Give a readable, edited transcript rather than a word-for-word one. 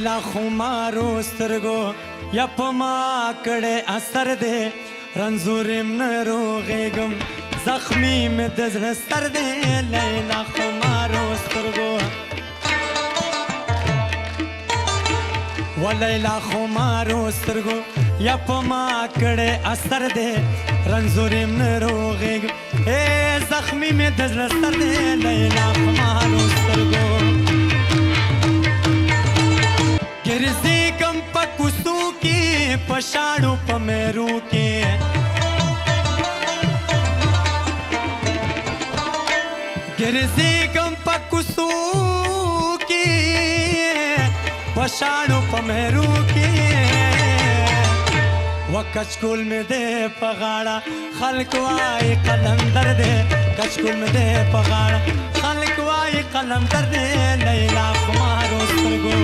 لیلا خمارو سترګو یا په ما کړې اثر دی رنځورم نه روغېږم زخمی مې د زړه سر دی لیلا خمارو سترګو و لیلا خمارو سترګو یا په ما کړې اثر دی رنځورم نه روغېږم زخمی مې د زړه سر دی لیلا خمارو سترګو ګرځېږم په کوڅو کې په شاړو په مېرو کې ګرځېږم په کوڅو کې په شاړو په مېرو کې و کچکول مې دی په غاړه خلک وایي قلندر دی کچکول مې دی په غاړه خلک وایي قلندر دی لیلا خمارو سترګو